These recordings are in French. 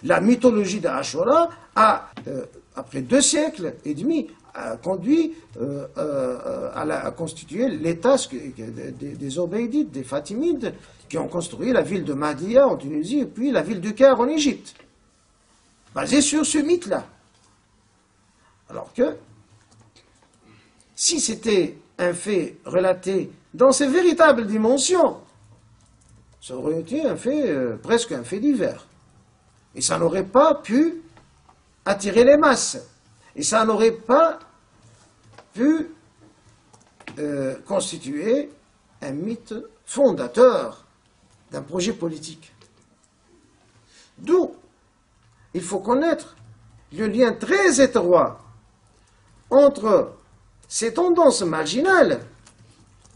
La mythologie d'Ashura a, après 2 siècles et demi, a conduit à constituer l'État des Obéidites, des Fatimides, qui ont construit la ville de Mahdia en Tunisie et puis la ville du Caire en Égypte, basée sur ce mythe-là. Alors que, si c'était un fait relaté dans ses véritables dimensions, ça aurait été un fait, presque un fait divers. Et ça n'aurait pas pu attirer les masses. Et ça n'aurait pas pu constituer un mythe fondateur d'un projet politique. D'où il faut connaître le lien très étroit entre ces tendances marginales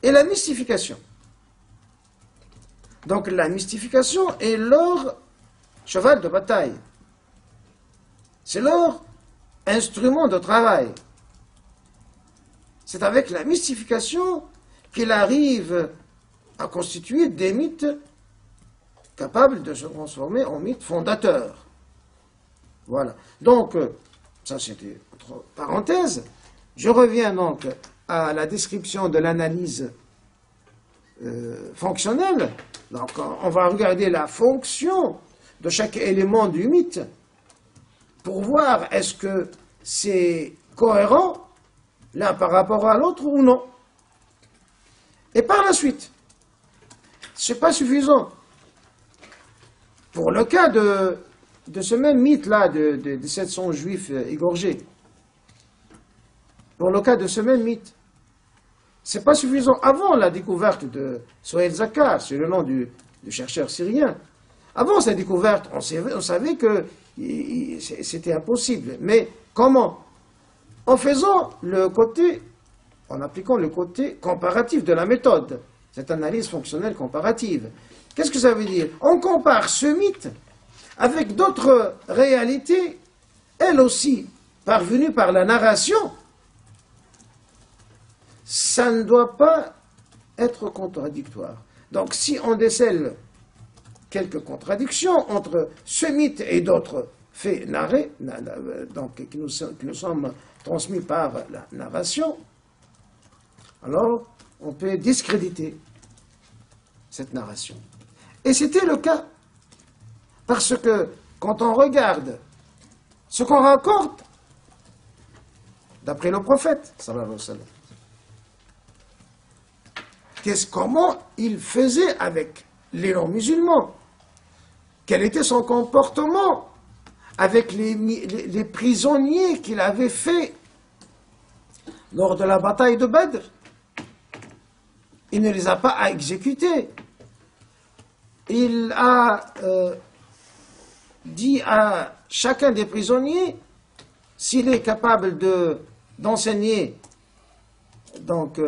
et la mystification. Donc la mystification est leur cheval de bataille. C'est leur instrument de travail. C'est avec la mystification qu'il arrive à constituer des mythes capables de se transformer en mythes fondateurs. Voilà. Donc, ça c'était entre parenthèses. Je reviens donc à la description de l'analyse fonctionnelle. Donc, on va regarder la fonction de chaque élément du mythe pour voir est-ce que c'est cohérent l'un par rapport à l'autre ou non. Et par la suite, ce n'est pas suffisant. Pour le cas de ce même mythe-là de 700 juifs égorgés, pour le cas de ce même mythe, ce n'est pas suffisant. Avant la découverte de Sohail Zakar, c'est le nom du chercheur syrien, avant sa découverte, on savait que c'était impossible. Mais comment? En faisant en appliquant le côté comparatif de la méthode, cette analyse fonctionnelle comparative. Qu'est-ce que ça veut dire? On compare ce mythe avec d'autres réalités, elles aussi parvenues par la narration. Ça ne doit pas être contradictoire. Donc si on décèle quelques contradictions entre ce mythe et d'autres faits narrés, donc, qui nous sont transmis par la narration, alors on peut discréditer cette narration. Et c'était le cas, parce que quand on regarde ce qu'on raconte, d'après le prophète, sallallahu alayhi wa sallam, comment il faisait avec les non-musulmans, quel était son comportement avec les prisonniers qu'il avait fait lors de la bataille de Badr. Il ne les a pas exécutés. Il a dit à chacun des prisonniers, s'il est capable d'enseigner donc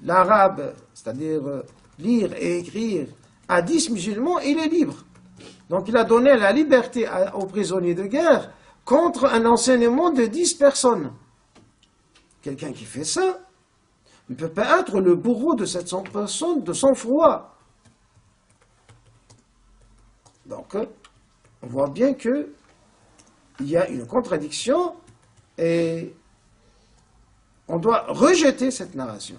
l'arabe, c'est-à-dire lire et écrire, à 10 musulmans, il est libre. Donc il a donné la liberté aux prisonniers de guerre contre un enseignement de 10 personnes. Quelqu'un qui fait ça ne peut pas être le bourreau de 700 personnes de sang-froid. Donc on voit bien qu'il y a une contradiction et on doit rejeter cette narration.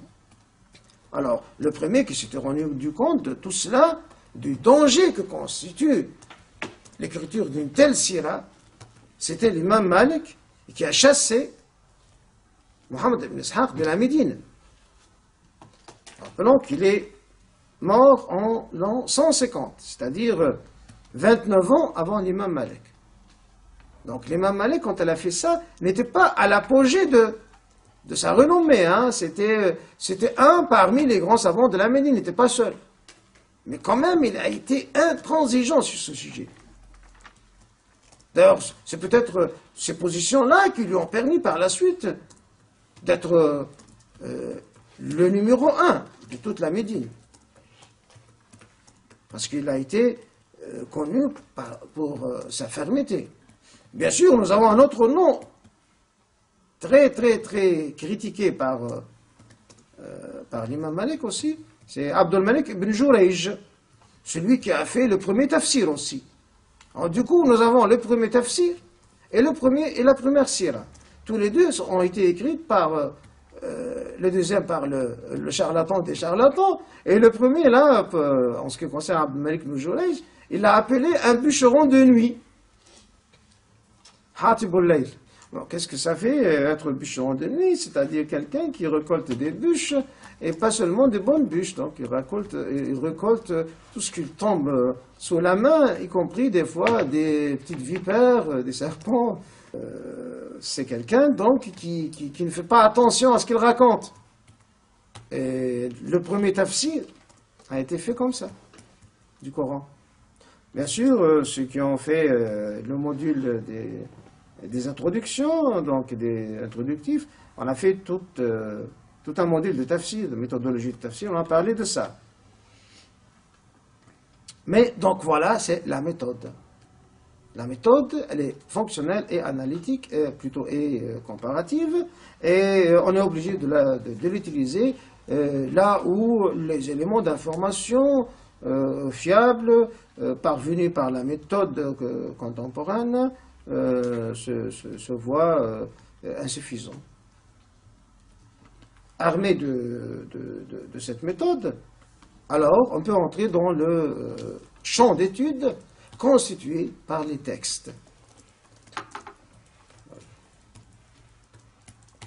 Alors, le premier qui s'était rendu compte de tout cela, du danger que constitue l'écriture d'une telle sira, c'était l'imam Malik qui a chassé Mohammed ibn Ishaq de la Médine. Rappelons qu'il est mort en l'an 150, c'est-à-dire 29 ans avant l'imam Malik. Donc l'imam Malik, quand elle a fait ça, n'était pas à l'apogée de sa renommée, hein. C'était un parmi les grands savants de la Médine, il n'était pas seul. Mais quand même, il a été intransigeant sur ce sujet. D'ailleurs, c'est peut-être ces positions-là qui lui ont permis par la suite d'être le numéro 1 de toute la Médine. Parce qu'il a été connu pour sa fermeté. Bien sûr, nous avons un autre nom très critiqué par l'imam Malik aussi, c'est Abdul Malik ibn Jurayj. celui qui a fait le premier tafsir aussi. Alors, du coup, nous avons le premier tafsir et la première sira. Tous les deux ont été écrits par le deuxième par le charlatan des charlatans, et le premier, là, en ce qui concerne Abd al-Malik ibn Jurayj, il l'a appelé un bûcheron de nuit. Hatib al-Layl. Bon, qu'est-ce que ça fait être bûcheron de nuit? C'est-à-dire quelqu'un qui récolte des bûches, et pas seulement des bonnes bûches. Donc il récolte tout ce qui tombe sous la main, y compris des fois des petites vipères, des serpents. C'est quelqu'un donc qui ne fait pas attention à ce qu'il raconte. Et le premier tafsir a été fait comme ça, du Coran. Bien sûr, ceux qui ont fait le module des introductions, donc des introductifs, on a fait tout un module de tafsir, de méthodologie de tafsir, on a parlé de ça. Mais donc voilà, c'est la méthode. La méthode, elle est fonctionnelle et analytique, et comparative, et on est obligé de l'utiliser là où les éléments d'information fiables, parvenus par la méthode contemporaine, se voient insuffisants. Armé de cette méthode, alors on peut entrer dans le champ d'étude constitué par les textes.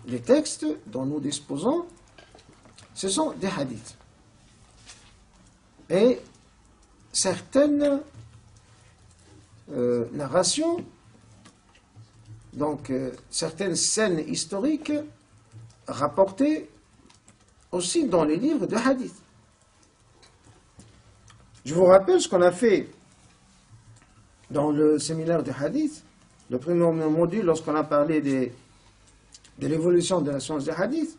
Les textes dont nous disposons, ce sont des hadiths. Et certaines narrations, donc certaines scènes historiques rapportées aussi dans les livres de hadith. Je vous rappelle ce qu'on a fait dans le séminaire de hadith, le premier module, lorsqu'on a parlé de l'évolution de la science de hadith.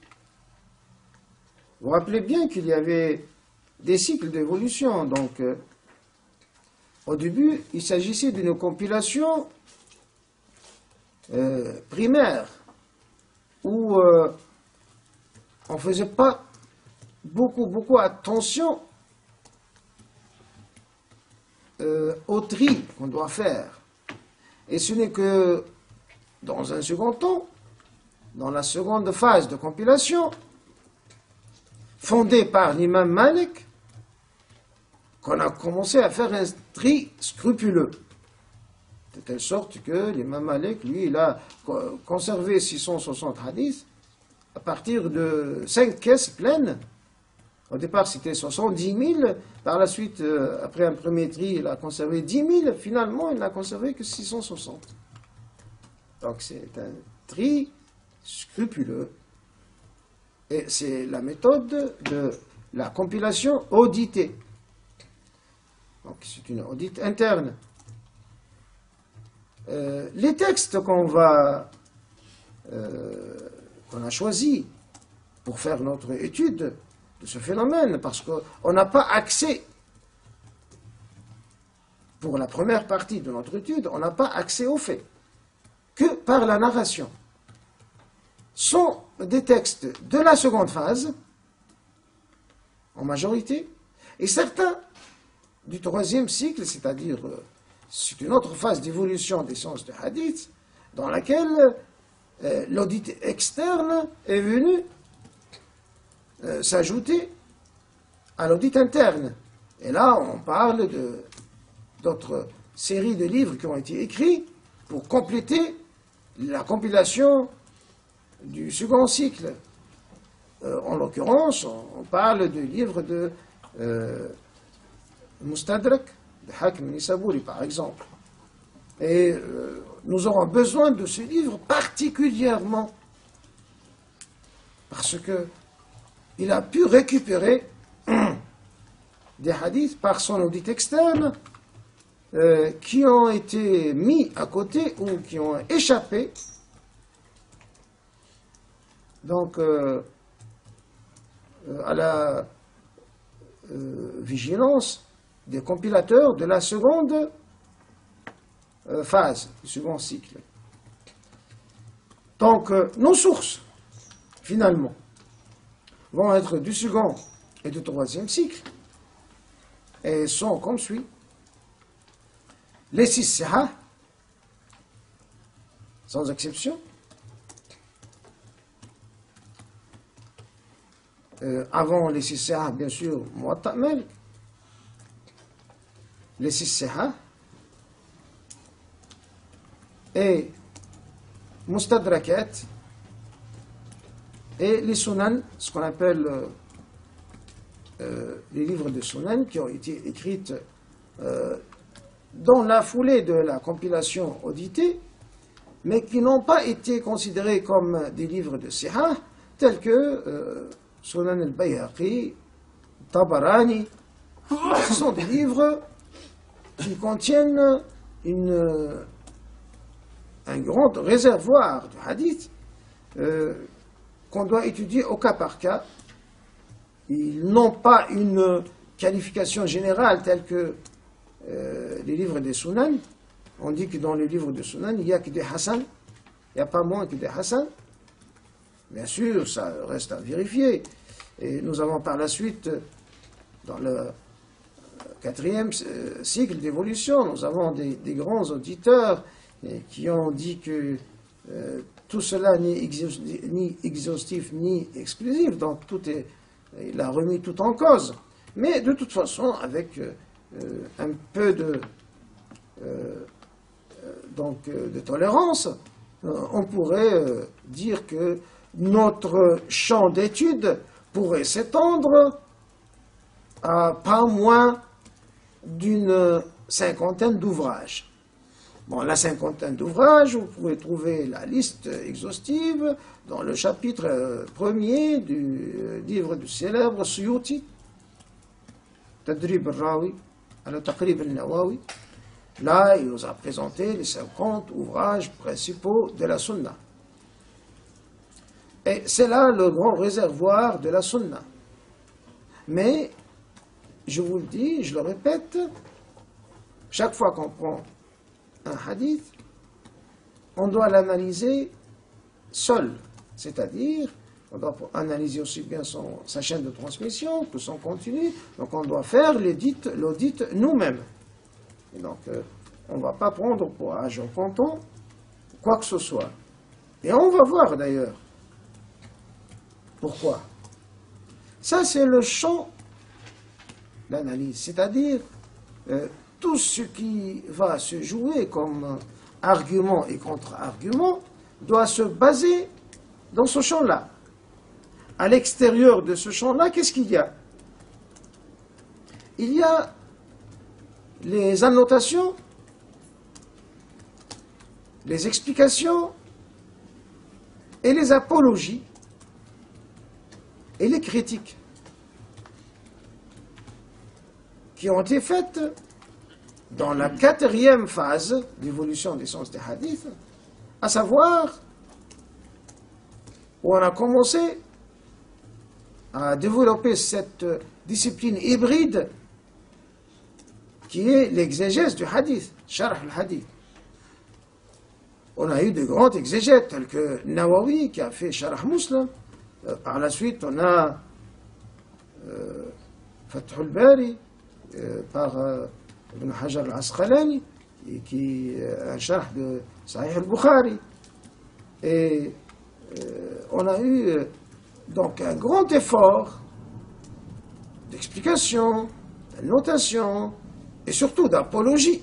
Vous vous rappelez bien qu'il y avait des cycles d'évolution. Donc, au début, il s'agissait d'une compilation primaire où on ne faisait pas beaucoup attention au tri qu'on doit faire. Et ce n'est que dans un second temps, dans la seconde phase de compilation, fondée par l'imam Malik, qu'on a commencé à faire un tri scrupuleux. De telle sorte que l'imam Malik, lui, il a conservé 660 hadiths à partir de 5 caisses pleines. Au départ, c'était 70 000. Par la suite, après un premier tri, il a conservé 10 000. Finalement, il n'a conservé que 660. Donc, c'est un tri scrupuleux. Et c'est la méthode de la compilation auditée. Donc, c'est une audite interne. Les textes qu'on a choisis pour faire notre étude de ce phénomène, parce qu'on n'a pas accès, pour la première partie de notre étude, on n'a pas accès aux faits, que par la narration. Sont des textes de la seconde phase, en majorité, et certains du troisième cycle, c'est-à-dire c'est une autre phase d'évolution des sciences de hadith, dans laquelle l'audit externe est venu s'ajouter à l'audit interne. Et là, on parle d'autres séries de livres qui ont été écrits pour compléter la compilation du second cycle. En l'occurrence, on parle du livre de Mustadrak, de Hakim Nisaburi, par exemple. Et nous aurons besoin de ce livre particulièrement parce que il a pu récupérer des hadiths par son audit externe qui ont été mis à côté ou qui ont échappé donc à la vigilance des compilateurs de la seconde phase, du second cycle. Donc nos sources, finalement, vont être du second et du troisième cycle. et sont comme suit. Les 6 Sihah, sans exception. Avant les 6 Sihah, bien sûr, Muwatta Malik. Les 6 Sihah et Mustadrakat et les Sunan, ce qu'on appelle les livres de Sunan qui ont été écrits dans la foulée de la compilation auditée, mais qui n'ont pas été considérés comme des livres de Sihah, tels que Sunan al-Bayhaqi, Tabarani. Ce sont des livres qui contiennent un grand réservoir de hadith qu'on doit étudier au cas par cas. Ils n'ont pas une qualification générale telle que les livres des Sunan. On dit que dans les livres de Sunan, il n'y a que des Hassan, il n'y a pas moins que des Hassan. Bien sûr, ça reste à vérifier. Et nous avons par la suite, dans le 4e cycle d'évolution, nous avons des grands auditeurs qui ont dit que tout cela n'est ni exhaustif ni exclusif, donc il a remis tout en cause. Mais de toute façon, avec un peu de tolérance, on pourrait dire que notre champ d'étude pourrait s'étendre à pas moins d'une 50aine d'ouvrages. Bon, la 50aine d'ouvrages, vous pouvez trouver la liste exhaustive dans le chapitre 1er du livre du célèbre Suyuti, Tadrib al-Rawi, al-Taqrib al-Nawawi. Là, il nous a présenté les 50 ouvrages principaux de la Sunna. Et c'est là le grand réservoir de la Sunna. Mais, je vous le dis, je le répète, chaque fois qu'on prend un hadith, on doit l'analyser seul. C'est-à-dire, on doit analyser aussi bien sa chaîne de transmission que son contenu. Donc, on doit faire l'audit nous-mêmes. Et donc, on ne va pas prendre pour argent comptant quoi que ce soit. Et on va voir d'ailleurs pourquoi. Ça, c'est le champ d'analyse, c'est-à-dire tout ce qui va se jouer comme argument et contre-argument doit se baser dans ce champ-là. À l'extérieur de ce champ-là, qu'est-ce qu'il y a? Il y a les annotations, les explications et les apologies et les critiques qui ont été faites dans la 4e phase d'évolution des sciences des hadiths, à savoir où on a commencé à développer cette discipline hybride qui est l'exégèse du hadith, Sharh al-Hadith. On a eu de grands exégètes tels que Nawawi qui a fait Sharh Muslim. Par la suite, on a Fath al-Bari par Ibn Hajar al-Asqalani qui est un Sharh de Sahih al-Bukhari. Et on a eu donc un grand effort d'explication, de notation et surtout d'apologie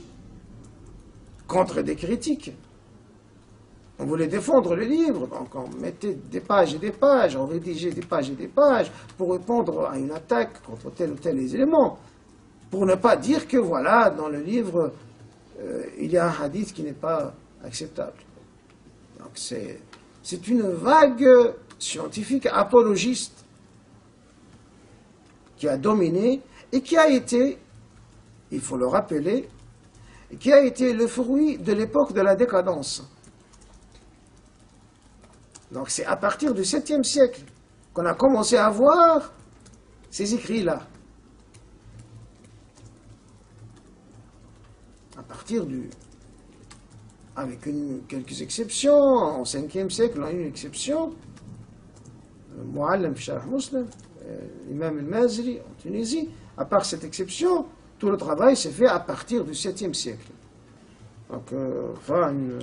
contre des critiques. On voulait défendre le livre, donc on mettait des pages et des pages, on rédigeait des pages et des pages pour répondre à une attaque contre tel ou tel élément, pour ne pas dire que voilà, dans le livre, il y a un hadith qui n'est pas acceptable. Donc c'est une vague scientifique apologiste qui a dominé et qui a été, il faut le rappeler, qui a été le fruit de l'époque de la décadence. Donc c'est à partir du 7e siècle qu'on a commencé à voir ces écrits-là. À partir avec quelques exceptions, au 5e siècle, on a eu une exception, Muallim fi Sharh Muslim, l'imam al-Mazri en Tunisie. À part cette exception, tout le travail s'est fait à partir du 7e siècle. Donc, on fera une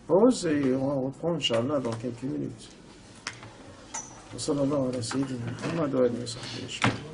pause et on reprend, Inch'Allah, dans quelques minutes. وصلى الله على سيدنا محمد وآله وصحبه أجمعين.